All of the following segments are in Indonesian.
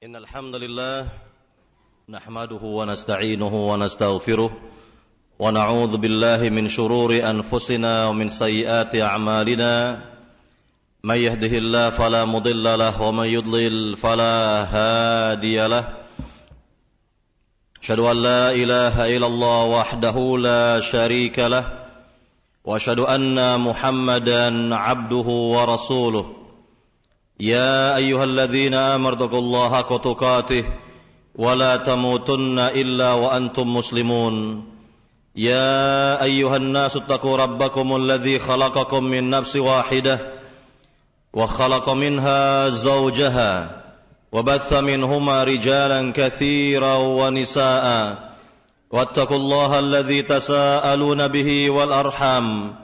إن الحمد لله نحمده ونستعينه ونستغفره ونعوذ بالله من شرور أنفسنا ومن سيئات أعمالنا من يهده الله فلا مضل له ومن يضلل فلا هادي له أشهد أن لا إله إلا الله وحده لا شريك له وأشهد أن محمدا عبده ورسوله يا أيها الذين آمنوا اتقوا الله حق تقاته ولا تموتن إلا وأنتم مسلمون يا أيها الناس اتقوا ربكم الذي خلقكم من نفس واحدة وخلق منها زوجها وبث منهما رجالا كثيرا ونساء واتقوا الله الذي تساءلون به والأرحام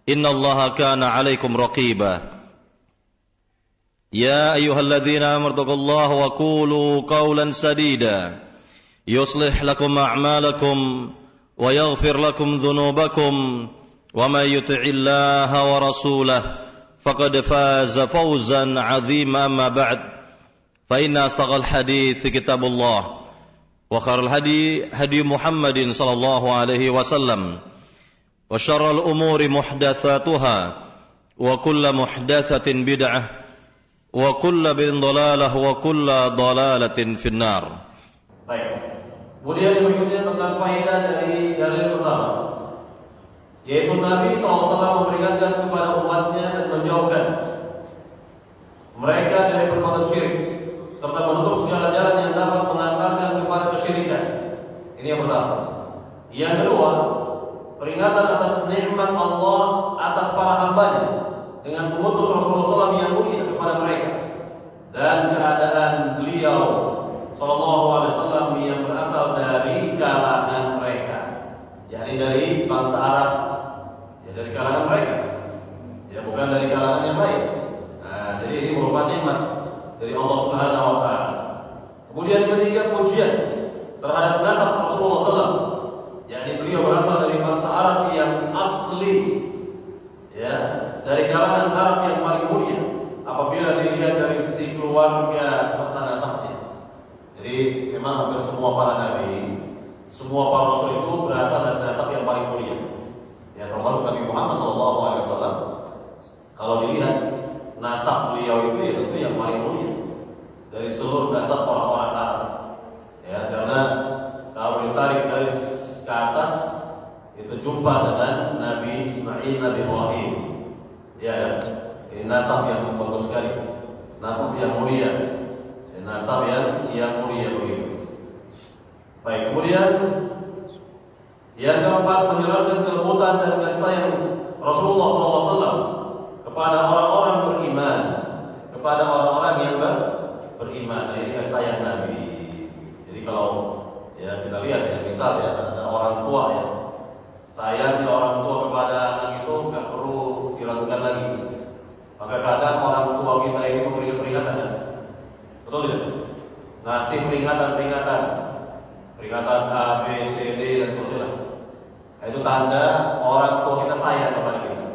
إن الله كان عليكم رقيبا يا أيها الذين آمنوا اتقوا الله وقولوا قولا سديدا يصلح لكم أعمالكم ويغفر لكم ذنوبكم ومن يطع الله ورسوله فقد فاز فوزا عظيما أما بعد فإن أصدق الحديث كتاب الله وخير الهدي هدي محمد صلى الله عليه وسلم وشر الأمور محدثاتها وكل محدثة بدعة wa kullu bid'atin dhalalah wa kullu dhalalatin finnar. Baik. Kemudian yang berikutnya tentang faedah dari dalil pertama, yaitu Nabi SAW memperingatkan kepada umatnya dan menjauhkan mereka dari perbuatan syirik serta menutup segala jalan yang dapat mengantarkan kepada kesyirikan. Ini yang pertama. Yang kedua, peringatan atas nikmat Allah atas para hambanya dengan mengutus Rasulullah SAW yang mulia kepada mereka dan keadaan beliau Sallallahu Alaihi Wasallam yang berasal dari kalangan mereka, yakni dari bangsa Arab, ya dari kalangan mereka, ya bukan dari kalangan yang lain. Nah, jadi ini merupakan nikmat dari Allah Subhanahu Wa Taala. Kemudian yang ketiga, pujian terhadap nasab Rasulullah SAW, yakni beliau berasal dari bangsa Arab yang asli, ya dari kalangan Arab yang paling mulia apabila dilihat dari sisi keluarga serta nasabnya. Jadi memang hampir semua para nabi, semua para rasul itu berasal dari nasab yang paling mulia. Ya termasuk Nabi Muhammad SAW. Kalau dilihat nasab beliau itu ya tentu yang paling mulia dari seluruh nasab orang-orang Arab. Ya karena kalau ditarik garis ke atas itu jumpa dengan Nabi Ismail, Nabi Ibrahim. Ya, ini nasab yang bagus sekali, nasab yang mulia, nasab yang mulia begitu. Baik, kemudian yang keempat, menjelaskan kelembutan dan kasih sayang Rasulullah SAW kepada orang-orang beriman, kepada orang-orang yang beriman. Nah, ini kasih sayang Nabi. Jadi kalau ya kita lihat ya, misal ya ada orang tua ya, sayang orang tua kepada anak itu nggak perlu dilakukan lagi. Maka kadang orang tua kita ini memberikan peringatan, ya? Betul tidak? Ngasih peringatan A, B, C, D dan seterusnya. Nah, itu tanda orang tua kita sayang kepada kita.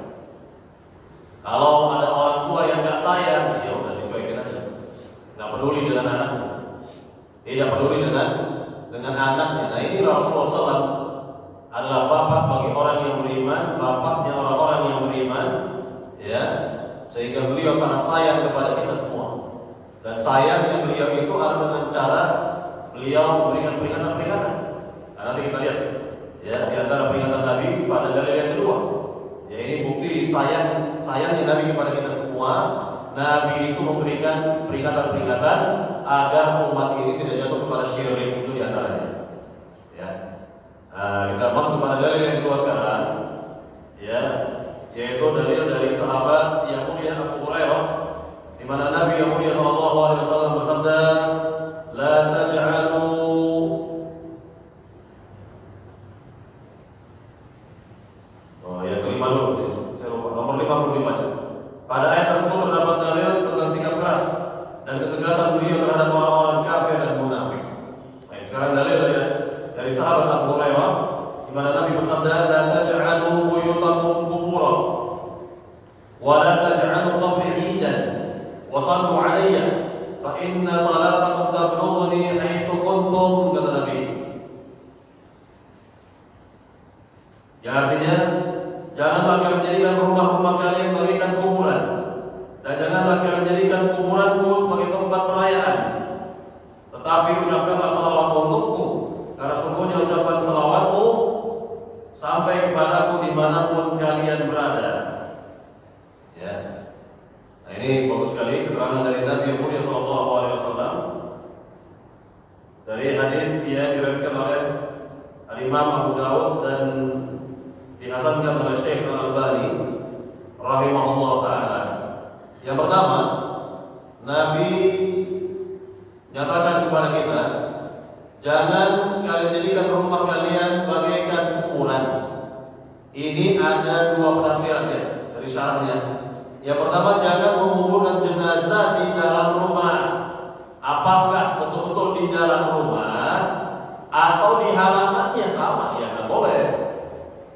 Kalau ada orang tua yang nggak sayang, ya udah dicuekin aja. Nggak peduli dengan anaknya, tidak peduli dengan anaknya. Nah ini Rasulullah SAW adalah bapak bagi orang yang beriman, bapaknya orang-orang yang beriman, ya, sehingga beliau sangat sayang kepada kita semua. Dan sayangnya beliau itu adalah dengan cara beliau memberikan peringatan-peringatan. Nah, nanti kita lihat, ya, di antara peringatan Nabi pada dalil yang kedua. Ya ini bukti sayangnya Nabi kepada kita semua. Nabi itu memberikan peringatan-peringatan agar umat ini tidak jatuh kepada syirik, itu di antaranya. Kita masuk kepada dalil yang kedua sekarang, ya, yaitu dalil dari sahabat yang mulia Abu Hurairah, di mana Nabi yang mulia Sallallahu Alaihi Wasallam bersabda, "La taj'alu yang kelima dulu, saya lupa nomor 55 aja. Pada ayat tersebut terdapat dalil tentang sikap keras dan ketegasan beliau terhadap orang-orang kafir dan munafik. Baik, sekarang dalil dari sahabat Abu Hurairah, di mana Nabi bersabda, "La taj'alu buyutakum qubura wa la taj'alu qabri 'idan wa sallu 'alayya fa inna salatakum tablughuni haitsu kuntum, kata Nabi. Yang artinya, janganlah kalian jadikan rumah-rumah kalian bagaikan kuburan, dan janganlah kalian jadikan kuburanku sebagai tempat perayaan. Tetapi ucapkanlah salawat untukku, karena sungguhnya ucapan salawatmu sampai kepadaku dimanapun kalian berada. Ya. Nah, ini bagus sekali keterangan dari Nabi yang mulia Sallallahu Alaihi Wasallam dari hadis yang diriwayatkan oleh Imam Abu Dawud dan dihasankan oleh Syekh Al-Albani rahimahullah taala. Yang pertama, Nabi nyatakan kepada kita, jangan kalian jadikan rumah kalian bagaikan kuburan. Ini ada dua penafsiran ya dari syarahnya. Yang pertama, jangan menguburkan jenazah di dalam rumah. Apakah betul-betul di dalam rumah atau di halamannya? Sama ya, nggak boleh.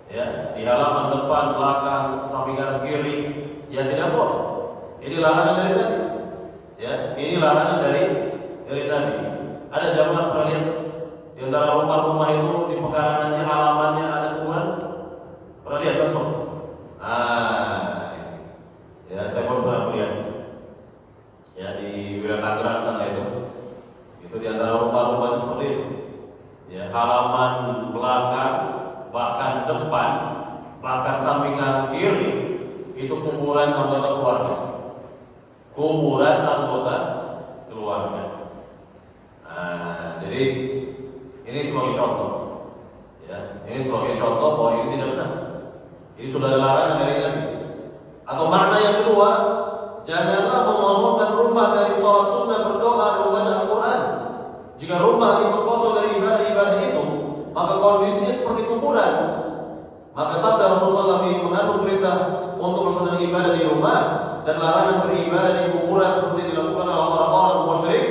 Ya, di halaman depan, belakang, samping kanan kiri, ya tidak boleh. Ini larangan dari Nabi. Ya, ini larangan dari Nabi. Ada jamaah pernah lihat di antara rumah-rumah itu di pekarangannya, halamannya ada kuburan? Pernah lihat langsung? Ya saya pun pernah lihat. Ya di wilayah Tangerang sana itu di antara rumah-rumah seperti itu. Ya halaman belakang, bahkan depan, bahkan samping kanan kiri itu kuburan anggota keluarga. Kuburan anggota keluarga. Jadi ini sebagai contoh, ya, ini sebagai contoh bahwa ini tidak benar. Ini sudah ada larangan dari Nabi. Atau makna yang kedua, janganlah mengosongkan rumah dari sholat sunnah, berdoa dan membaca Al-Quran. Jika rumah itu kosong dari ibadah-ibadah itu, maka kondisinya seperti kuburan. Maka sabda Rasulullah SAW mengandung perintah untuk melaksanakan ibadah di rumah dan larangan beribadah di kuburan seperti dilakukan oleh orang-orang musyrik,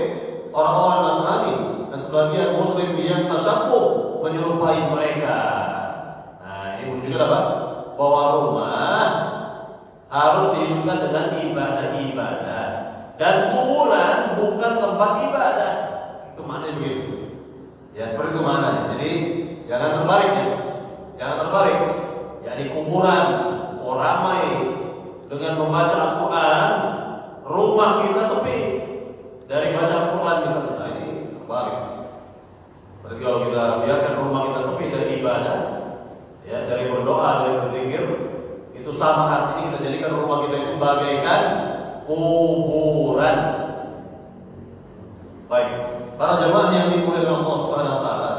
orang-orang Nasrani, dan sebagian Muslim yang tasyabbuh menyerupai mereka. Nah, ini menunjukkan apa? Bahwa rumah harus dihidupkan dengan ibadah-ibadah, dan kuburan bukan tempat ibadah. Itu maknanya begitu. Ya seperti itu maknanya. Jadi jangan terbalik ya. Jangan terbalik. Ya di kuburan ramai dengan membaca Al-Quran, rumah kita sepi dari baca Al-Quran misalnya. Nah, ini terbalik. Berarti kalau kita biarkan rumah kita sepi dari ibadah, ya dari berdoa, dari berzikir, itu sama artinya kita jadikan rumah kita itu bagaikan kuburan. Baik, para jemaah yang dimuliakan Allah Subhanahu wa taala.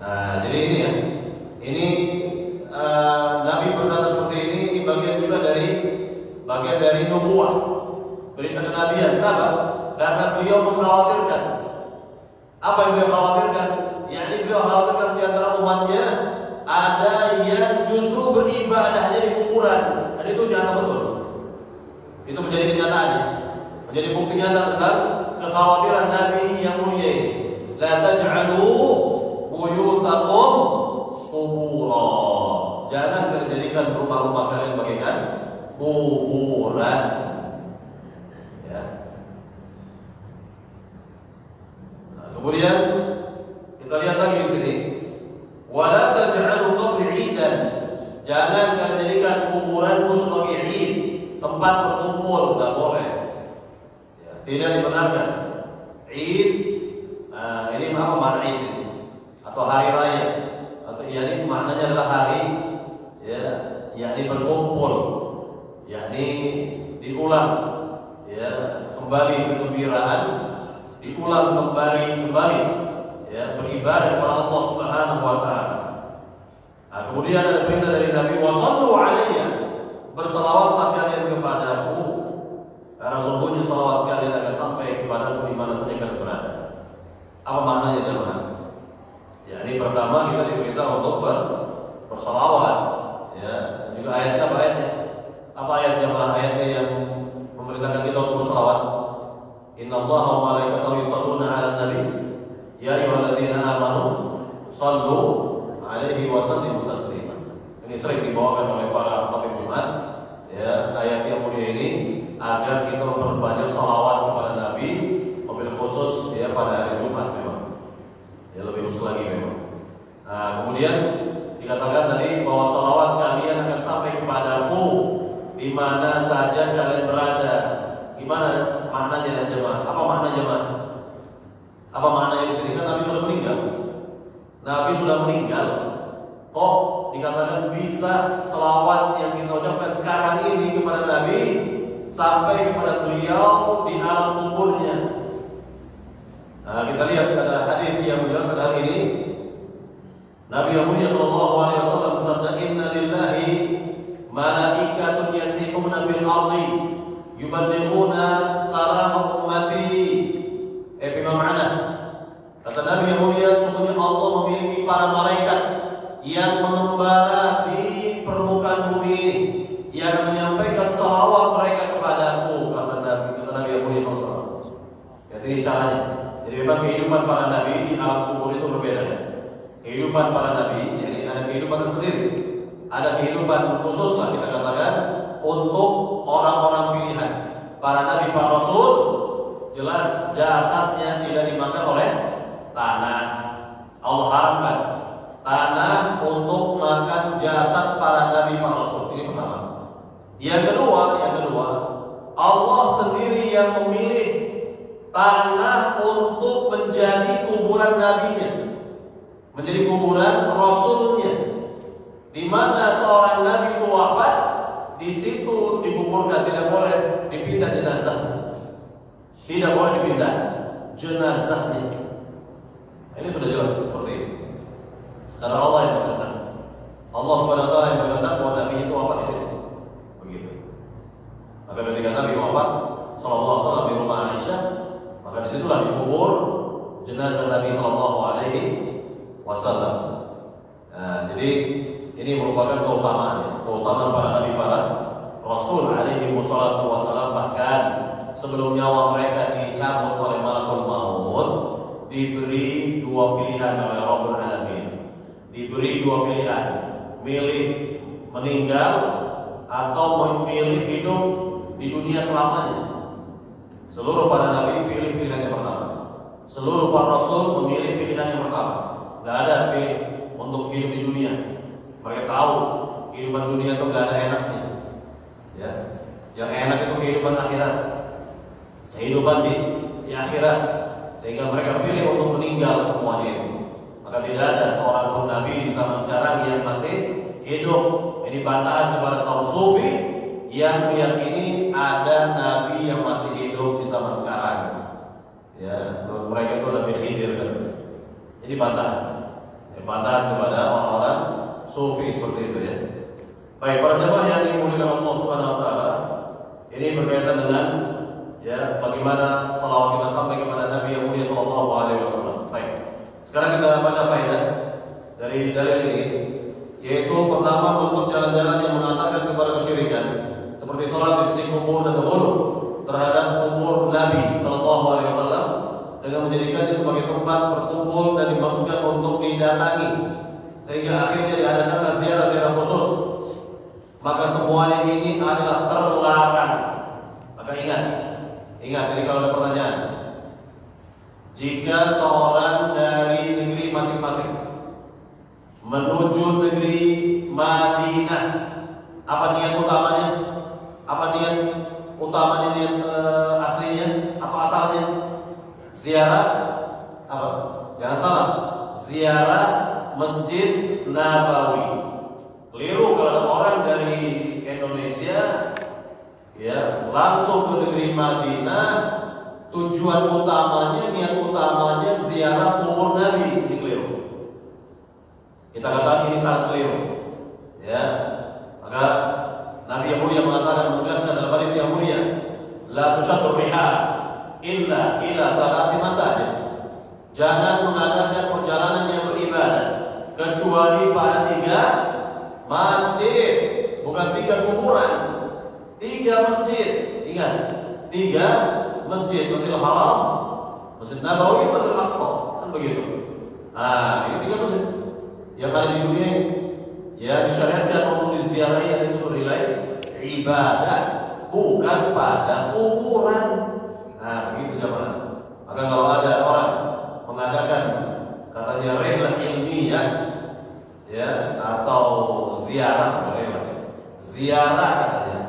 Nah, jadi ini ya. Ini Nabi berkata seperti ini bagian juga dari nubuwah, berita kenabian. Kenapa? Karena beliau mengkhawatirkan. Apa yang beliau khawatirkan? Yakni beliau khawatirkan di antara umatnya ada yang justru beribadahnya di kuburan. Dan itu nyata betul. Itu menjadi kenyataannya, menjadi bukti nyata tentang kekhawatiran Nabi yang mulia ini. La taj'alu buyutakum qubura. Jangan kalian jadikan rumah-rumah kalian bagaikan kuburan. Ya. Nah, kemudian kita lihat lagi di sini. Wala taj'alu qabri 'idan. Jangan kalian jadikan kuburanku sebagai 'id, tempat berkumpul, enggak boleh. Ya, tidak dibenarkan. 'Id ini apa makna 'id ini? Atau hari raya. Atau ini maknanya adalah hari ya, yakni berkumpul, yakni diulang ya, kembali kegembiraan, diulang kembali ya, beribadah kepada Allah Subhanahu wa taala. Nah, kemudian ada perintah dari Nabi, wassallu alayya, bersalawatlah kalian kepadaku, karena sungguhnya salawat kalian akan sampai kepadaku di mana saja kalian berada. Apa maknanya jemaah? Ya, ini pertama kita diperintah untuk bersalawat. Ya, juga ayatnya apa ayatnya? Apa ayat jemaah? Ayatnya yang memerintahkan kita untuk bersalawat. Innallaha wa malaikatahu yusholluna 'alan nabi. Ya ayyuhalladzina amanu shallu 'alaihi wa sallimu taslima. Ini sering dibawakan oleh para khatib Jumat. Ya, ayat yang mulia ini agar kita memperbanyak salawat kepada Nabi, mobil khusus ya pada hari Jumat memang. Ya lebih khusus lagi memang. Nah, kemudian dikatakan tadi bahwa salawat kalian akan sampai kepadaku di mana saja kalian berada. Gimana maknanya jemaah? Apa makna jemaah? Apa maknanya di sini? Kan Nabi sudah meninggal. Nabi sudah meninggal. Oh, dikatakan bisa selawat yang kita ucapkan sekarang ini kepada Nabi sampai kepada beliau di alam kuburnya. Nah, kita lihat ada hadis yang menjelaskan hal ini. Nabi Muhammad SAW bersabda, Inna lillahi malaikatun yasihuna fil ardi yuballighuna salam ummati. Bima ma'na. Kata Nabi yang mulia, sungguhnya Allah memiliki para malaikat yang mengembara di permukaan bumi ini, yang akan menyampaikan salawat mereka kepadaku, kata Nabi yang mulia SAW. Jadi ini caranya. Jadi memang kehidupan para nabi di alam kubur itu berbeda. Kehidupan para nabi, yani ada kehidupan tersendiri. Ada kehidupan khusus lah kita katakan untuk orang-orang pilihan. Para nabi, para rasul, jelas jasadnya tidak dimakan oleh tanah. Allah haramkan tanah untuk makan jasad para nabi, para rasul. Ini pertama. Yang kedua, Allah sendiri yang memilih tanah untuk menjadi kuburan nabinya, menjadi kuburan rasulnya. Di mana seorang nabi itu wafat, di situ dikuburkan, tidak boleh dipindah jenazahnya. Tidak boleh dipindah jenazahnya. Ini sudah jelas seperti ini. Karena Allah yang berkehendak. Allah Subhanahu wa taala yang berkehendak bahwa nabi itu wafat di situ. Begitu. Maka ketika Nabi wafat sallallahu alaihi wasallam di rumah Aisyah, maka disitulah dikubur jenazah Nabi sallallahu alaihi wasallam. Nah, jadi ini merupakan keutamaan para nabi, para rasul alaihi wasallam, bahkan sebelum nyawa mereka dicabut oleh malakul maut, diberi dua pilihan oleh Rabbul Alamin. Diberi dua pilihan, milih meninggal atau memilih hidup di dunia selamanya. Seluruh para nabi pilih pilihan yang pertama. Seluruh para rasul memilih pilihan yang pertama. Tidak ada pilih untuk hidup di dunia. Mereka tahu kehidupan dunia itu gak ada enaknya. Ya, yang enak itu kehidupan akhirat. Kehidupan di akhirat. Sehingga mereka pilih untuk meninggal semuanya itu. Maka tidak ada seorang pun nabi di zaman sekarang yang masih hidup. Ini bantahan kepada kaum sufi yang meyakini ada nabi yang masih hidup di zaman sekarang. Ya, mereka itu lebih khidir kan. Ini bantahan kepada orang-orang sufi seperti itu ya. Baik, para jemaah yang dimuliakan Allah Subhanahu wa taala, ini berkaitan dengan ya bagaimana salawat kita sampai kepada Nabi yang mulia sallallahu alaihi wasallam. Baik. Sekarang kita baca faedah dari dalil ini, yaitu pertama bentuk jalan-jalan yang mengantarkan kepada kesyirikan, seperti sholat di sisi kubur dan wudu terhadap kubur Nabi sallallahu alaihi wasallam dengan menjadikannya sebagai tempat berkumpul dan dimaksudkan untuk didatangi, sehingga akhirnya diadakanlah ziarah-ziarah khusus. Maka semuanya ini adalah terlarang. Maka ingat ini kalau ada pertanyaan, jika seorang dari negeri masing-masing menuju negeri Madinah, apa niat utamanya? Apa niat utamanya, niat aslinya atau asalnya? Ziarah apa? Jangan salah, ziarah Masjid Nabawi. Keliru kalau ada orang dari Indonesia ya langsung ke negeri Madinah, tujuan utamanya, niat utamanya ziarah kubur Nabi. Ini keliru. Kita katakan ini sangat keliru. Ya, maka Nabi yang mulia mengatakan, menegaskan dalam hadis yang mulia, la tushaddu rihal illa ila thalathi masajid. Jangan mengadakan perjalanan yang beribadah kecuali pada 3 masjid, bukan 3 kuburan. 3 masjid. Ingat, 3 masjid. Masjidil Haram, Masjid Nabawi, Masjid Aqsa. Kan begitu. Nah, ini 3 masjid yang ada di dunia ini, ya disyariatkan untuk diziarahi dan itu bernilai ibadah. bukan pada kuburan. Nah, begitu jemaah. Maka kalau ada orang mengadakan katanya rihlah ilmiah ya atau ziarah, ziarah katanya.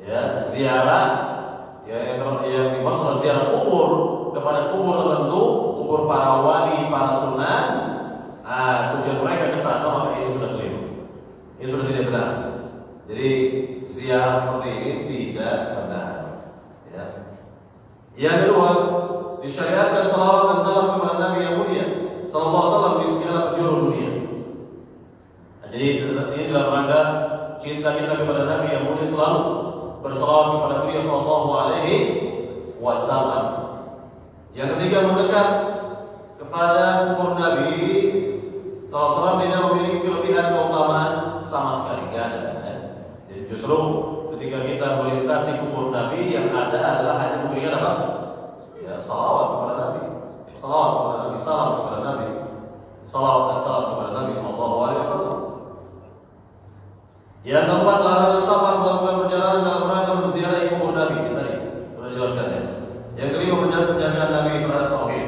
Ya, ziarah ya yang dimaksud ziarah kubur kepada kubur tertentu, kubur para wali, para sunan. Tujuan mereka ke sana, maka ini sudah keliru. Ini sudah tidak benar. Jadi ziarah seperti ini tidak benar. Ya. Yang kedua, disyariatkan salawat dan salam kepada Nabi yang mulia sallallahu alaihi wasallam di segala penjuru dunia. Nah, jadi ini dalam rangka cinta kita kepada Nabi yang mulia, selalu bersalawat kepada beliau sallallahu alaihi wasallam. Yang ketiga, mendekat kepada kubur Nabi sallallahu alaihi wasallam tidak memiliki kelebihan keutamaan sama sekali, tidak ada. Jadi justru ketika kita melintasi kubur Nabi, yang ada adalah hanya memberikan apa? Ya, salawat kepada Nabi, salawat kepada Nabi, salam kepada Nabi, salawat dan salam kepada Nabi sallallahu alaihi wasallam. Yang keempat, larangan safar melakukan perjalanan dalam rangka menziarahi kubur Nabi. Kita tadi sudah jelaskan ya. Yang kelima, penjagaan Nabi terhadap tauhid,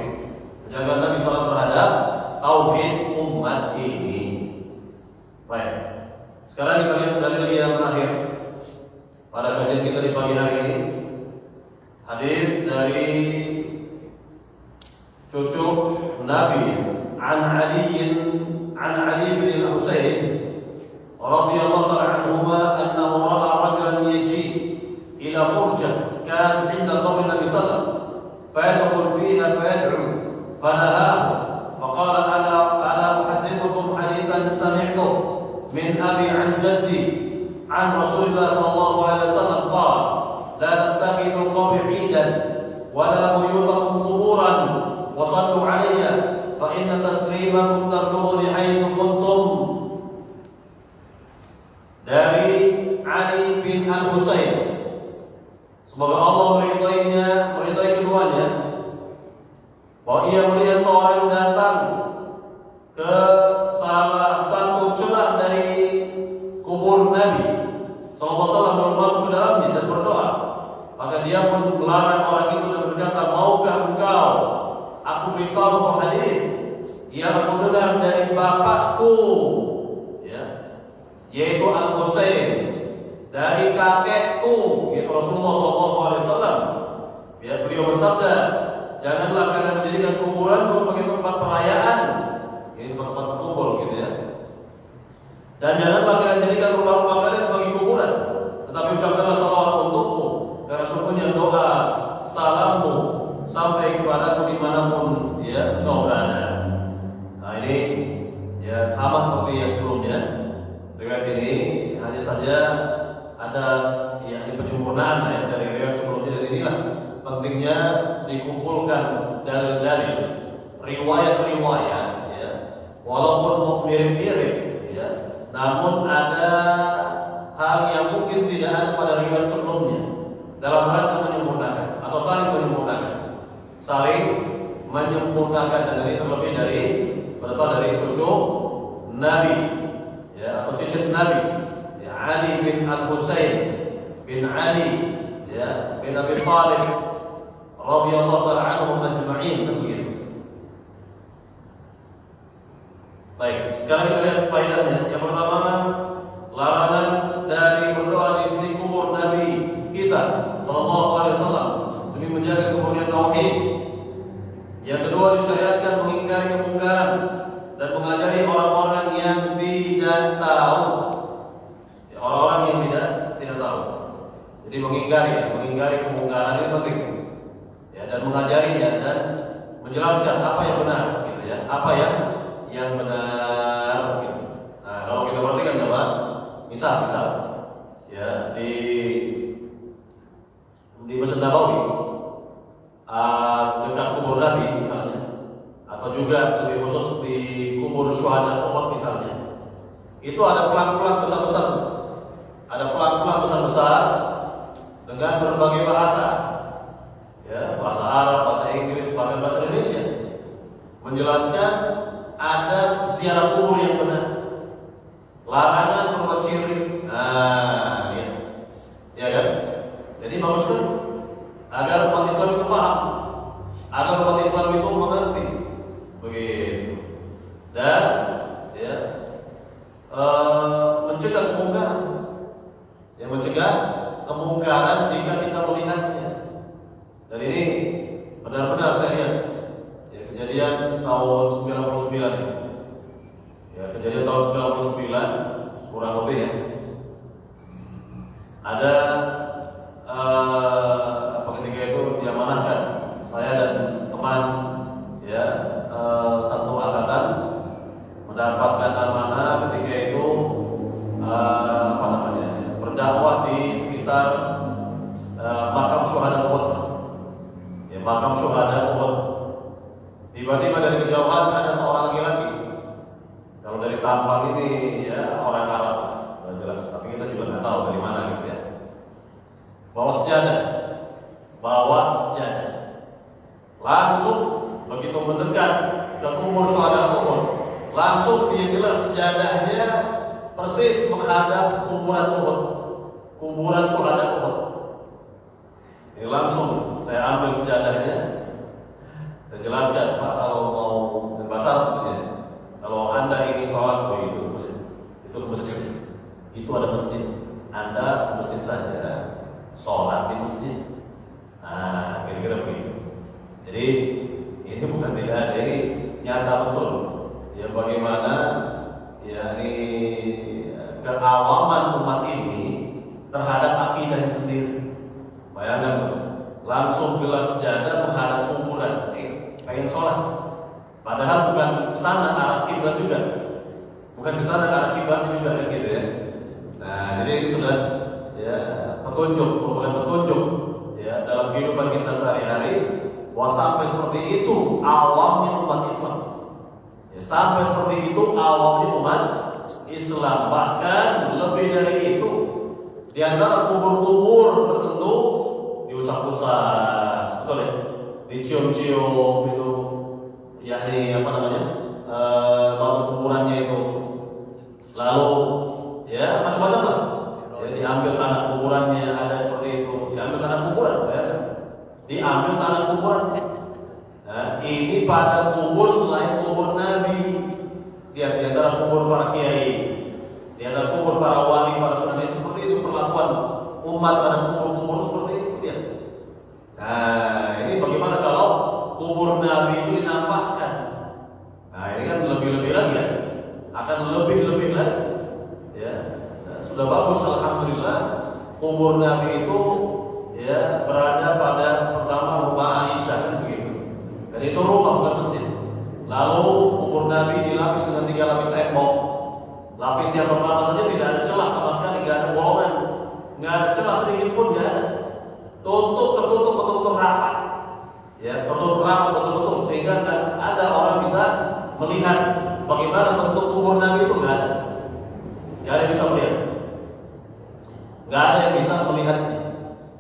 penjagaan Nabi SAW terhadap tauhid umat ini. Baik. Sekarang kita lihat dalil yang terakhir pada kajian kita di pagi hari ini. Hadis dari cucu Nabi an Ali bin Al-Husayn radhiyallahu ta'ala anhuma annahu ra'a rajulan yaji ila furjah kan 'inda qabri Nabi sallallahu alaihi wasallam fayadkhul fiha fayad'u fanahahu faqala ala uhaddithukum hadithan sami'tu min abi an jaddi an Rasulillah sallallahu alaihi wasallam qala la tattakhidhu qabri 'idan wa la buyutakum quburan wa sallu 'alayya fa inna taslimakum tablughuni haitsu kuntum. Dari Ali bin Al-Husayn, semoga Allah meridai keduanya, bahwa ia melihat seorang datang ke salah satu celah dari kubur Nabi SAW, lalu masuk ke dalamnya dan berdoa. Maka dia pun melarang orang itu dan berkata, maukah engkau aku beritahu sebuah hadis yang aku dengar dari bapakku, yaitu Al-Husayn, dari kakekku, yaitu Rasulullah SAW. Ya, beliau bersabda, janganlah kalian menjadikan kuburanku sebagai tempat perayaan, ini tempat berkumpul, gitu ya. Dan janganlah kalian jadikan rumah-rumah kalian sebagai kuburan, tetapi ucapkanlah salawat untukku, karena sesungguhnya doa salammu sampai kepadaku dimanapun ya engkau berada. Nah ini ya sama seperti yang sebelumnya. Riwayat ini hanya saja ada yakni penyempurnaan ya, dari riwayat sebelumnya, dan inilah pentingnya dikumpulkan dalil-dalil, riwayat-riwayat ya, walaupun mirip-mirip ya, namun ada hal yang mungkin tidak ada pada riwayat sebelumnya dalam rangka menyempurnakan atau saling menyempurnakan, dan ini terlebih dari berasal dari cucu Nabi ya, atau cicit Nabi ya, Ali bin Al-Husayn bin Ali ya, bin Abi Thalib radhiyallahu ta'ala anhum ajma'in, begitu. Baik, sekarang kita lihat faedahnya. Yang pertama, larangan dari berdoa di sisi kubur Nabi kita sallallahu alaihi wasallam demi menjaga kemuliaan tauhid. Yang kedua, disyariatkan mengingkari kemungkaran dan mengajari orang-orang yang tidak tahu, ya, orang-orang yang tidak tahu. Jadi mengingkari kemungkaran ini penting, ya, dan mengajarinya dan menjelaskan apa yang benar, gitu ya, apa yang benar, gitu. Nah, kalau kita perhatikan coba, misal, ya di Masjid Nabawi, dekat kubur Nabi misalnya, atau juga lebih khusus di kubur syuhada Uhud misalnya, itu ada pelang-pelang besar-besar, dengan berbagai bahasa, ya, bahasa Arab, bahasa Inggris, bahkan bahasa Indonesia, menjelaskan ada ziarah kubur yang benar, larangan berbuat syirik. Nah, ya kan? Jadi bagus kan? Agar umat Islam itu paham, agar umat Islam itu mengerti, begitu. Dan ya, mencegah kemungkaran, yang mencegah kemungkaran jika kita melihatnya. Dan ini benar-benar saya lihat ya, kejadian tahun 99 ini. Ya, kejadian tahun 99 kurang lebih ya. Ada ketika itu diamanahkan saya dan teman ya satu angkatan mendapatkan amanah ketika itu berdakwah di sekitar makam syuhada Uhud. Ya, makam syuhada Uhud. Tiba-tiba dari kejauhan ada seorang laki-laki. Kalau dari tampang ini ya orang Arab lah, jelas. Tapi kita juga nggak tahu dari mana gitu ya. Bawa sejadah. Langsung begitu mendekat ke kubur syuhada Uhud, langsung dia gelar sejadahnya persis menghadap kuburan Uhud, kuburan syuhada Uhud. Ini langsung saya ambil sejadahnya, saya jelaskan, Pak, kalau mau bahasa Arabnya, kalau Anda ingin sholat itu ke masjid, itu ada masjid, Anda ke masjid saja, sholat di masjid. Nah, kira-kira begitu. Jadi ini bukan tidak ada, ini nyata betul. Ya bagaimana ya ini keawaman umat ini terhadap akidahnya sendiri. Bayangkan langsung gelar sejadah menghadap kuburan, pengen sholat. Padahal bukan ke sana arah kiblat juga, bukan ke sana arah kiblatnya juga kan gitu ya. Nah, jadi ini sudah ya petunjuk, bukan petunjuk ya dalam kehidupan kita sehari-hari. Bahwa sampai seperti itu awamnya umat Islam. Ya, sampai seperti itu awamnya umat Islam. Bahkan lebih dari itu, di antara kubur-kubur tertentu diusap-usap, betul ya? Dicium-cium itu, yakni apa namanya? Batu kuburannya itu. Lalu ya macam-macam lah. Ya, diambil tanah kuburannya, ada seperti itu. Diambil tanah kuburan, ya. Diambil tanah kuburan. Nah, ini pada kubur selain kubur Nabi, di antara kubur para kiai, di antara kubur para wali, para sunan itu seperti itu perlakuan umat terhadap kubur-kubur seperti itu dia. Nah, ini bagaimana kalau kubur Nabi itu dinampakkan? Nah, ini kan lebih-lebih lagi ya, akan lebih-lebih lagi. Ya, nah, sudah bagus alhamdulillah kubur Nabi itu ya berada pada pertama rumah Aisyah kan begitu. Dan itu rumah bukan masjid. Lalu kubur Nabi dilapis dengan 3 lapis tembok. Lapis yang pertama saja tidak ada celah sama sekali, tidak ada bolongan, nggak ada celah sedikit pun nggak ada. Tertutup betul-betul rapat. Ya tertutup rapat betul-betul sehingga nggak ada orang bisa melihat bagaimana bentuk kubur Nabi itu, nggak ada. Nggak ada yang bisa melihat. Nggak ada yang bisa melihatnya.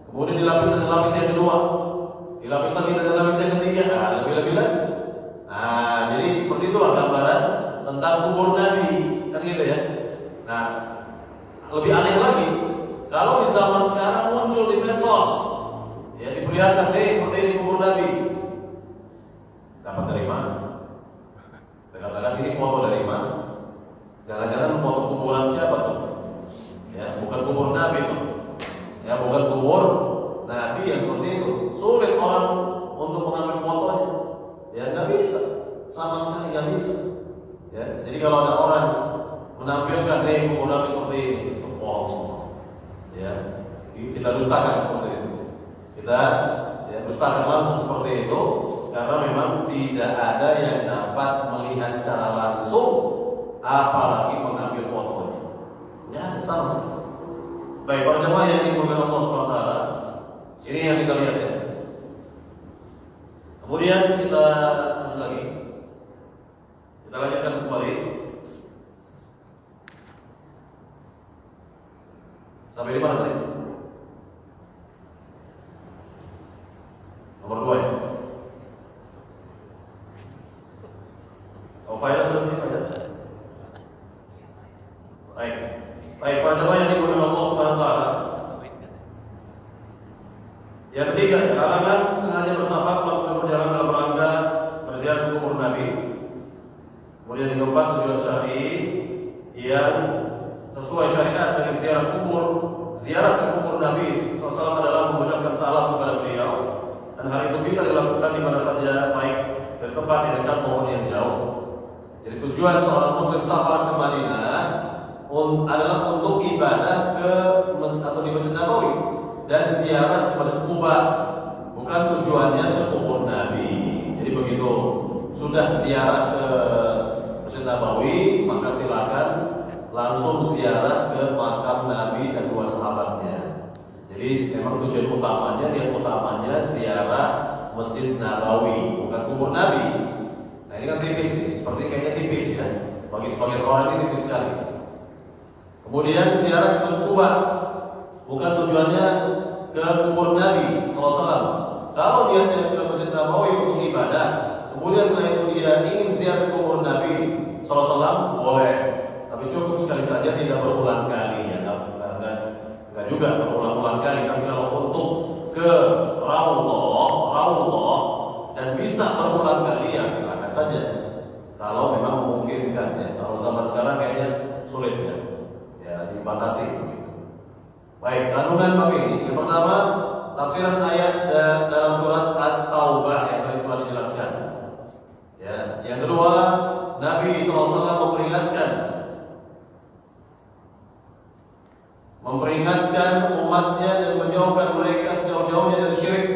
Kemudian dilapis dengan lapis yang kedua, dilapis lagi dengan lapis yang ketiga, nah lebih-lebih lagi. Nah, jadi seperti itulah gambaran tentang kubur Nabi, kan gitu ya. Nah, lebih aneh lagi, kalau di zaman sekarang muncul di medsos, ya diperlihatkan seperti ini kubur Nabi. Dapat dari mana? Katakan ini foto dari mana? Jangan-jangan foto kuburan siapa tuh? Ya, bukan kubur Nabi tuh. Ya bukan kubur Nabi yang seperti itu. Sulit orang untuk mengambil fotonya. Ya nggak bisa, sama sekali nggak bisa. Ya, jadi kalau ada orang menampilkan kubur Nabi seperti ini, itu bohong semua. Ya, kita dustakan seperti itu. Kita ya, dustakan langsung seperti itu, karena memang tidak ada yang dapat melihat secara langsung, apalagi mengambil fotonya. Ya ada sama sekali. Baik, para jemaah yang dimuliakan Allah SWT, ini yang kita lihat ya. Kemudian kita lanjut lagi. Kita lanjutkan kembali. Sampai di mana tadi? Nomor 2 ya. Oh, faedah sudah punya faedah. Baik, para jemaah yang dimuliakan Allah SWT. Yang ketiga, larangan sengaja bersafar waktu berjalan dalam rangka berziarah kubur Nabi. Kemudian yang keempat, tujuan syar'i yang sesuai syariat dari ziarah ke kubur Nabi SAW adalah mengucapkan salam kepada beliau, dan hal itu bisa dilakukan di mana saja, baik dari tempat yang dekat maupun yang jauh. Jadi tujuan seorang muslim safar ke Madinah adalah untuk ibadah ke atau di Masjid Nabawi dan ziarah ke Masjid Quba, bukan tujuannya ke kubur Nabi. Jadi begitu sudah ziarah ke Masjid Nabawi, maka silakan langsung ziarah ke makam Nabi dan dua sahabatnya. Jadi memang tujuan utamanya, niat utamanya ziarah Masjid Nabawi, bukan kubur Nabi. Nah ini kan tipis nih, seperti kayaknya tipis ya. Bagi sebagian orang ini tipis sekali. Kemudian ziarah ke Masjid Quba, bukan tujuannya ke kubur Nabi SAW. Kalau niatnya ke Masjid Nabawi untuk ibadah, kemudian setelah itu dia ingin ziarah ke kubur Nabi SAW, boleh. Tapi cukup sekali saja, tidak berulang kali ya. Enggak juga berulang-ulang kali. Tapi kalau untuk ke Raudhah dan bisa berulang kali, ya silakan saja. Kalau memang memungkinkan ya. Kalau zaman sekarang kayaknya sulit ya. Ya dibatasi begitu. Baik, kandungan bab ini. Yang pertama, tafsiran ayat dalam surat At-Taubah yang tadi telah dijelaskan. Ya, yang kedua, Nabi SAW memperingatkan umatnya dan menjauhkan mereka sejauh-jauhnya dari syirik,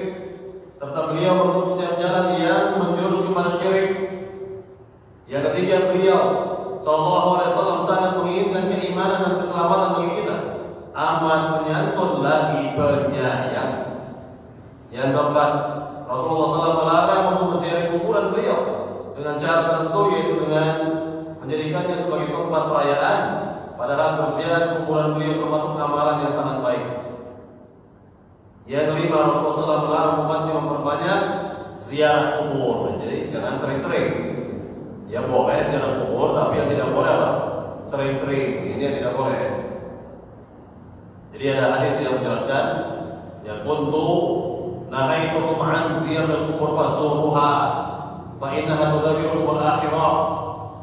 serta beliau menutup setiap jalan yang menjurus kepada syirik. Yang ketiga, beliau SAW sangat menginginkan keimanan dan keselamatan bagi kita, amat menyantun lagi penyayang. Yang keempat, Rasulullah SAW melarang untuk menziarahi kuburan beliau dengan cara tertentu, yaitu dengan menjadikannya sebagai tempat perayaan. Padahal berziarah kuburan beliau termasuk amalan yang sangat baik. Yang kelima, Rasulullah SAW melarang umatnya memperbanyak ziarah kubur. Jadi jangan sering-sering. Ya boleh ziarah kubur, tapi yang tidak boleh apa? Sering-sering. Ini yang tidak boleh. Jadi ada hadis yang menjelaskan, ya kuntu nahaitukum an ziyaratil kubur fazuruha fa innaha tudzakirukum al-akhirah.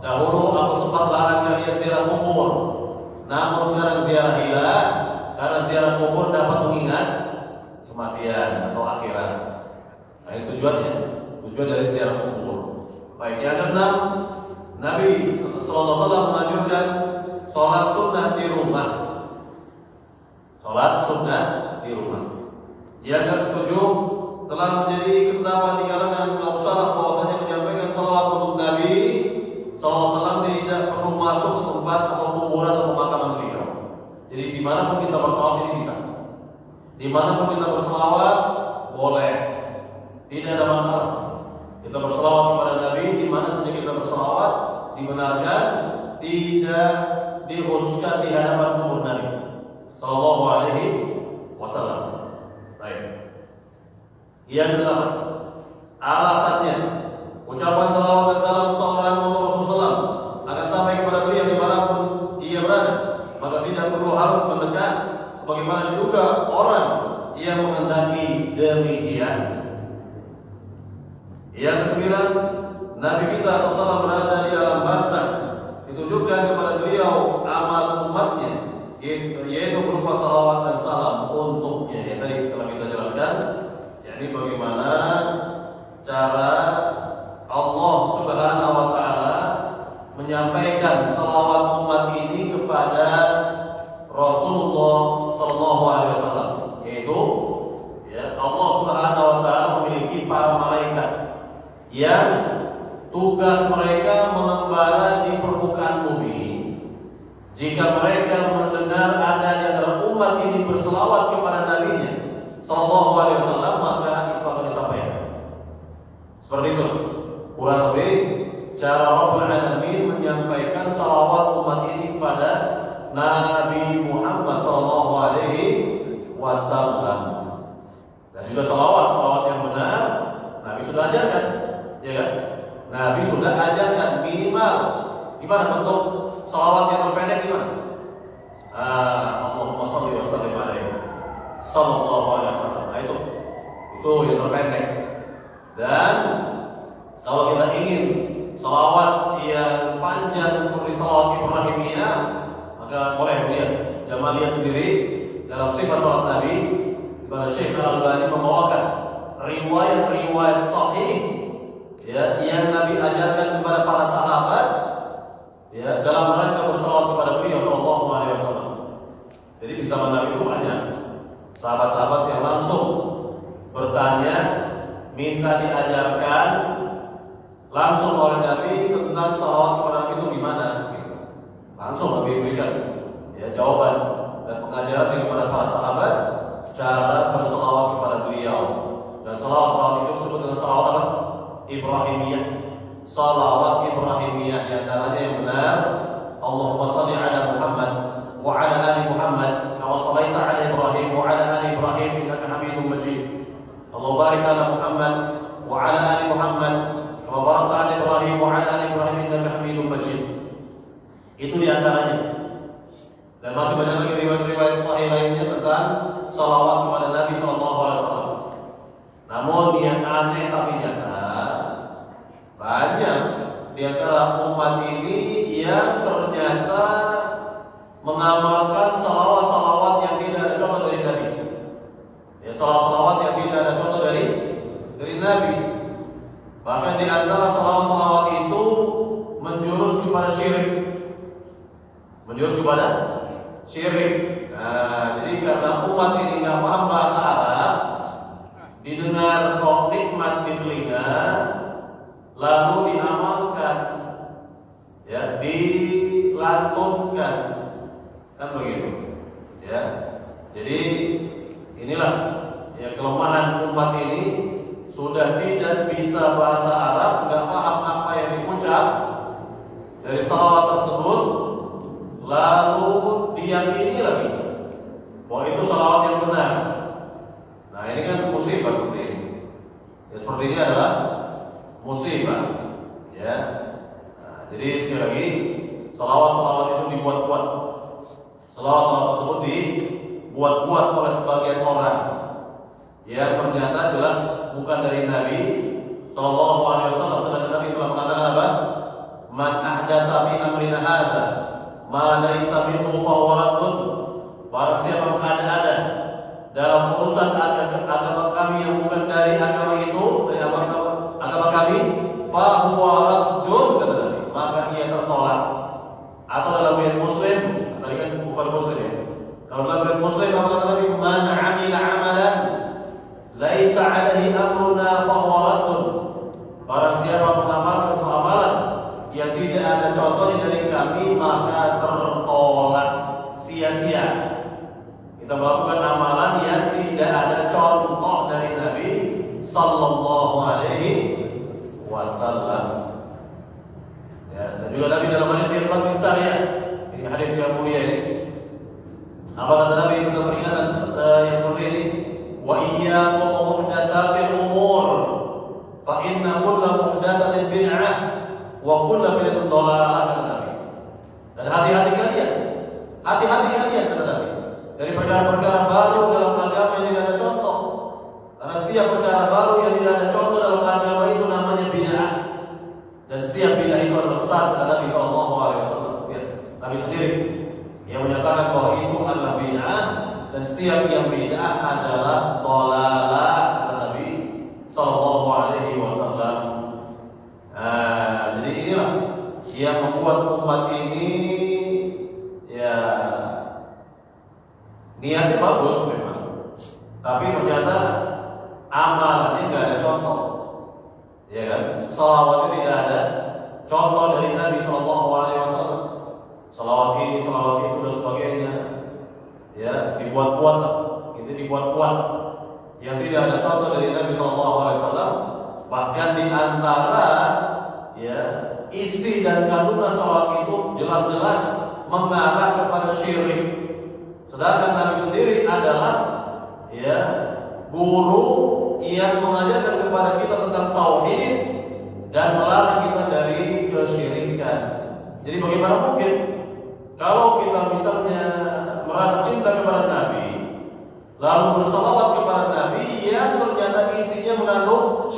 Dahulu aku sempat larang kalian ziarah kubur, namun sekarang ziarahilah, karena ziarah kubur dapat mengingat kematian atau akhirat. Nah ini tujuannya, tujuan dari ziarah kubur. Baik, yang keenam, Nabi SAW menganjurkan sholat sunnah di rumah. Sholat sunnah di rumah. Yang ketujuh, telah menjadi ketahuan di kalangan kaum salaf bahwasanya menyampaikan salawat untuk Nabi SAW tidak perlu masuk ke tempat atau kuburan atau pemakaman beliau. Jadi dimanapun kita bersalawat ini bisa. Dimanapun kita bersalawat boleh, tidak ada masalah. Kita bersalawat kepada Nabi di mana saja kita bersalawat dibenarkan, tidak dikhususkan di hadapan kubur Nabi Sallallahu Alaihi Wasallam. Baik. Yang kedelapan, alasannya ucapan salawat dan salam seorang untuk Rasulullah akan sampai kepada beliau dimanapun ia berada, maka tidak perlu harus mendekat sebagaimana diduga orang yang menghendaki demikian. Yang kesembilan, Nabi kita SAW berada di alam barzakh, ditujukan kepada beliau amal umatnya, yaitu berupa salawat dan salam untuknya. Yang tadi telah kita jelaskan, yakni bagaimana cara Allah Subhanahu wa taala menyampaikan salawat umat ini kepada Rasulullah sallallahu alaihi wasallam, yaitu ya, Allah Subhanahu wa taala memiliki para malaikat yang tugas mereka mengembara di permukaan bumi. Jika mereka mendengar ada di antara umat ini berselawat kepada nabinya sallallahu alaihi wasallam, maka itu akan disampaikan. Seperti itu kurang lebih cara Rabbul Alamin menyampaikan salawat umat ini kepada Nabi Muhammad sallallahu alaihi wasallam. Dan juga salawat yang benar Nabi sudah ajarkan, ya kan? Nabi sudah ajarkan minimal gimana bentuk salawat yang terpendek gimana? Allahumma shalli wa sallim alaihi sallallahu alaihi wasallam. Nah itu Itu yang terpendek. Dan kalau kita ingin salawat yang panjang seperti salawat Ibrahimiyah, maka boleh melihat Jamaliyah sendiri dalam sifat salat Nabi, di mana Syekh Al-Albani membawakan riwayat-riwayat sahih ya, yang Nabi ajarkan kepada para sahabat ya, dalam rangka bersalawat kepada beliau sallallahu alaihi wasallam. Jadi di zaman Nabi itu banyak sahabat-sahabat yang langsung bertanya, minta diajarkan langsung oleh Nabi tentang salawat kepada Nabi itu gimana? Langsung Nabi berikan ya jawaban dan pengajaran kepada para sahabat cara bersalawat kepada beliau. Dan salawat itu disebut dengan salawat Ibrahimiyah. Salawat Ibrahimiyah di antaranya yang benar, Allahumma shalli ala Muhammad wa ala ali Muhammad kama shallaita ala Ibrahim wa ala ali Ibrahim innaka Hamidum Majid. Allahumma barik ala Muhammad wa ala ali Muhammad kama barakta ala Ibrahim wa ala ali Ibrahim innaka Hamidum Majid. Itu di antaranya. Dan masih banyak lagi riwayat-riwayat sahih lainnya tentang salawat kepada Nabi sallallahu alaihi wasallam. Namun yang aneh tapi nyata, banyak di antara umat ini yang ternyata mengamalkan salawat-salawat yang tidak ada contoh dari Nabi. Ya, salawat-salawat yang tidak ada contoh dari Nabi. Bahkan di antara salawat-salawat itu menjurus kepada syirik. Menjurus kepada syirik. Nah, jadi karena umat ini nggak paham bahasa Arab, didengar kok nikmat di telinga, lalu diamalkan, ya, dilantunkan, kan begitu, ya. Jadi inilah ya kelemahan umat ini, sudah tidak bisa bahasa Arab, nggak paham apa yang diucap dari salawat tersebut, lalu diyakini lagi bahwa itu salawat yang benar. Nah ini kan musibah seperti ini. Ya, seperti ini adalah musibah. Ya. Nah, jadi sekali lagi salawat-salawat itu dibuat-buat. Salawat-salawat tersebut dibuat-buat oleh sebagian orang. Ya ternyata jelas bukan dari Nabi Sallallahu Alaihi Wasallam. Sedangkan Nabi telah mengatakan apa? Man ahdatsa fi amrina hadza ma laysa minhu fa huwa raddun. Barang siapa mengada-ada dalam urusan agama kami yang bukan dari agama itu, dari agama kami, fa huwa raddun, kata Nabi, maka ia tertolak. Atau dalam riwayat Muslim, tadi kan bukan Muslim ya. Kalau dalam riwayat Muslim apa kata Nabi? Man 'amila 'amalan laisa 'alaihi amruna fa huwa raddun. Barang siapa mengamalkan suatu amalan yang tidak ada contohnya dari kami, maka tertolak, sia-sia. Kita melakukan amalan yang tidak ada contoh dari Nabi Sallallahu Alaihi Wasallam. Ya, dan juga Nabi dalam hadits Irfan bin Sariyah, ini hadits yang mulia ini. Apa kata Nabi tentang peringatan yang seperti ini? Wa iyyakum muhdatsatil umur, fa inna kulla muhdatsatin bid'ah wa kulla bid'atin dhalalah, kata Nabi. Dan hati-hati kalian kata Nabi, dari perkara-perkara baru dalam agama yang tidak ada contoh. Karena setiap perkara baru yang tidak ada contoh dalam agama itu namanya bid'ah. Dan setiap bid'ah itu adalah sesat, kata Nabi Sallallahu Alaihi Wasallam. Ya, Nabi sendiri yang menyatakan bahwa itu adalah bid'ah, dan setiap yang bid'ah adalah dhalalah, kata Nabi Sallallahu Alaihi Wasallam. Nah, jadi inilah yang membuat umat ini ya niatnya bagus memang, tapi ternyata amalannya nggak ada contoh, ya kan? Salawatnya tidak ada contoh dari Nabi Sallallahu Alaihi Wasallam. Salawat ini, salawat itu dan sebagainya, ya dibuat-buat, itu dibuat-buat yang tidak ada contoh dari Nabi Sallallahu Alaihi Wasallam. Bahkan di antara ya isi dan kandungan salawat itu jelas-jelas mengarah kepada syirik. Sedangkan Nabi sendiri adalah ya guru yang mengajarkan kepada kita tentang tauhid dan melarang kita dari kesyirikan. Jadi bagaimana mungkin kalau kita misalnya merasa cinta kepada Nabi, lalu bersalawat kepada Nabi yang ternyata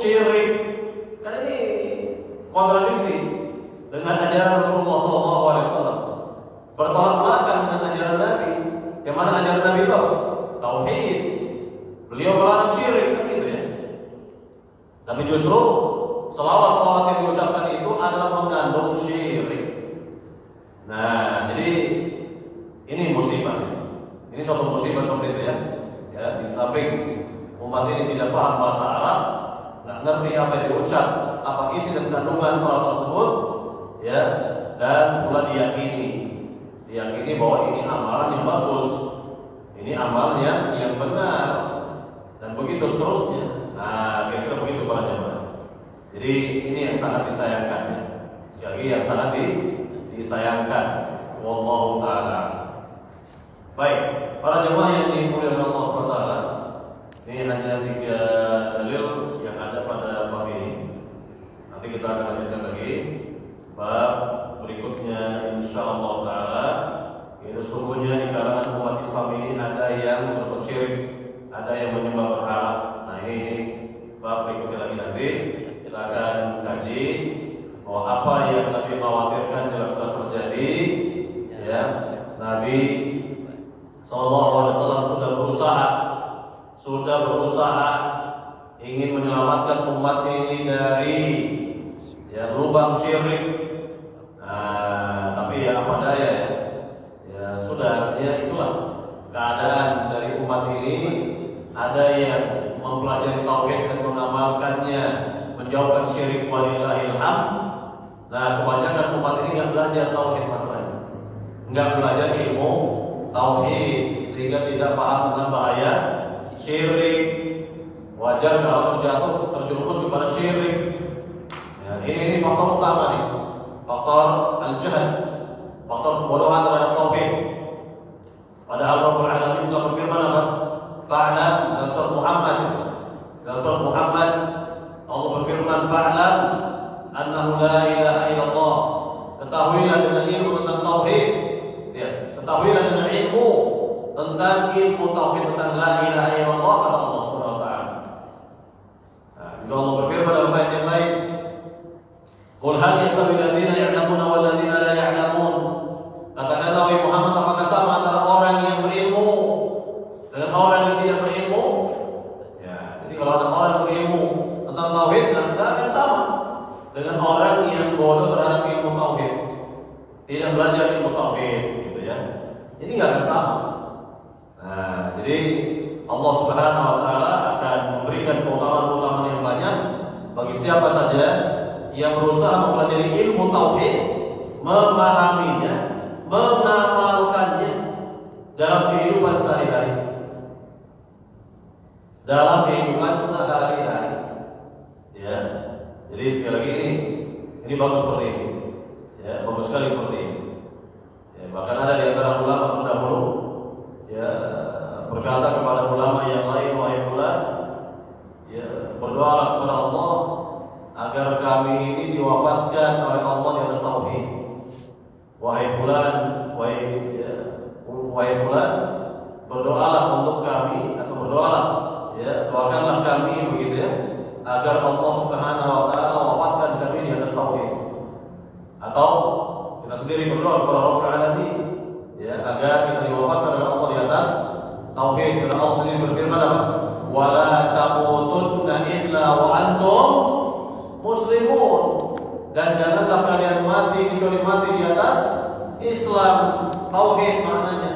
syirik. Kan ini kontradiksi dengan ajaran Rasulullah SAW. Bertolak belakang dengan ajaran Nabi. Yang mana ajaran Nabi itu tauhid. Beliau melarang syirik, kan gitu ya. Tapi justru selawat-selawat yang diucapkan itu adalah mengandung syirik. Nah, jadi ini musibah. Ini suatu musibah seperti itu ya. Ya, di samping umat ini tidak paham bahasa Arab, nggak ngerti apa yang diucap, apa isi dan kandungan salat tersebut, ya, dan pula diyakini bahwa ini amalan yang bagus, ini amalan yang benar, dan begitu seterusnya. Nah, kira-kira begitu para jemaah. Jadi ini yang sangat disayangkan ya. Sekali lagi yang sangat disayangkan. Wallahu ta'ala. Baik, para jemaah yang dimuliakan Allah SWT, ini hanya 3 dalil yang ada pada bab ini. Nanti kita akan lanjutkan lagi bab berikutnya insyaallah ta'ala. Itu sesungguhnya di kalangan umat Islam ini ada yang berbuat syirik, ada yang menyembah berhala. Nah ini bab berikutnya lagi nanti kita akan kaji bahwa apa yang Nabi khawatirkan jelas-jelas terjadi. Ya, Nabi SAW sudah berusaha ingin menyelamatkan umat ini dari lubang syirik. Nah, tapi ya apa daya ya. Ya sudah, artinya itulah keadaan dari umat ini. Ada yang mempelajari tauhid dan mengamalkannya, menjauhkan syirik, walillahil hamd. Nah, kebanyakan umat ini nggak belajar tauhid masalahnya, nggak belajar ilmu tauhid, sehingga tidak paham tentang bahaya syirik. Wajar kalau terjerumus kepada syirik. Ya, ini faktor utama nih, faktor al-jahl, faktor kebodohan terhadap tauhid. Padahal Rabbul Alamin telah berfirman apa? Fa'lam, dalam surat Muhammad. Dalam surat Muhammad Allah berfirman, fa'lam annahu la ilaha illallah. Ketahuilah dengan ilmu tentang tauhid. Ya, ketahuilah dengan ilmu tentang tauhid, tentang la ilaha illallah, kata Allah Subhanahu wa taala. Nah, Allah berfirman dalam ayat yang lain, qul hal yastawi alladziina ya'lamuna wal ladziina la ya'lamun. Katakanlah wahai Muhammad, apakah sama antara orang yang berilmu dengan orang yang tidak berilmu? Ya, jadi kalau ada orang berilmu tentang tauhid, tidak akan sama dengan orang yang bodoh terhadap ilmu tauhid, tidak belajar ilmu tauhid, gitu ya. Ini nggak akan sama. Nah, jadi Allah Subhanahu wa taala akan memberikan keutamaan-keutamaan yang banyak bagi siapa saja yang berusaha mempelajari ilmu tauhid, memahaminya, mengamalkannya dalam kehidupan sehari-hari. Dalam kehidupan sehari-hari. Ya. Jadi sekali lagi ini bagus seperti ini. Ya, bagus sekali seperti ini. Ya, bahkan ada di antara ulama terdahulu ya berkata kepada ulama yang lain, wahai fulan, ya berdoalah kepada Allah agar kami ini diwafatkan oleh Allah di atas tauhid. Wahai fulan, wahai fulan, berdoalah untuk kami, atau berdoalah, ya doakanlah kami begitu ya, agar Allah Subhanahu wa taala wafatkan kami di atas tauhid. Atau kita sendiri berdoa kepada Rabbul Alamin, ya agar kita diwafatkan oleh Allah di atas tauhid. Karena Allah sendiri berfirman apa? Wala tamutunna illa wa antum muslimun. Dan janganlah kalian mati kecuali mati di atas Islam, tauhid maknanya.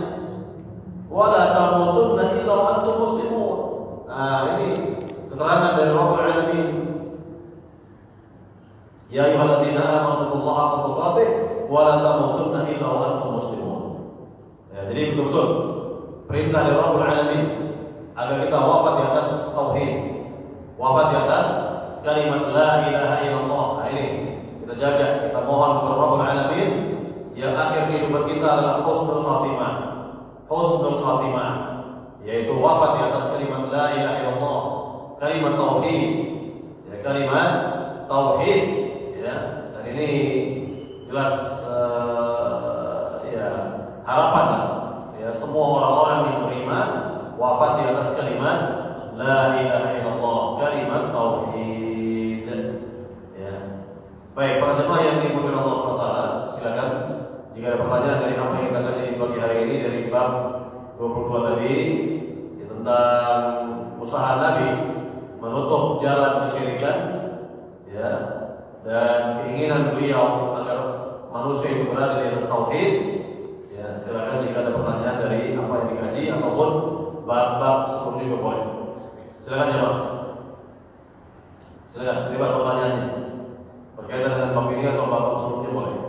Wala tamutunna illa wa antum muslimun. Nah, ini keterangan dari Rabbul Alamin. Ya ayyuhalladzina amanu taqullaha haqqa tuqatih wa la tamutunna illa wa antum muslimun. Ya, jadi betul-betul perintah dari Rabbul Alamin agar kita wafat di atas tauhid, wafat di atas kalimat la ilaha illallah. Nah, ini kita jaga, kita mohon kepada Rabbul Alamin yang akhir kehidupan kita adalah husnul khatimah. Husnul khatimah, yaitu wafat di atas kalimat la ilaha illallah, kalimat tauhid, ya kalimat tauhid, ya. Dan ini jelas ya harapan ya semua orang-orang yang beriman wafat di atas kalimat la ilaha illallah, kalimat tauhid. Jika ada pertanyaan dari apa yang kita kaji di pagi hari ini dari bab 22 tadi tentang usaha Nabi menutup jalan kesyirikan, ya, dan keinginan beliau agar manusia itu berada di atas tauhid, ya, silakan jika ada pertanyaan dari apa yang dikaji ataupun bab-bab sebelumnya juga boleh. Silakan jawab. Silakan, bebas pertanyaannya berkaitan dengan bab ini atau bab sebelumnya boleh.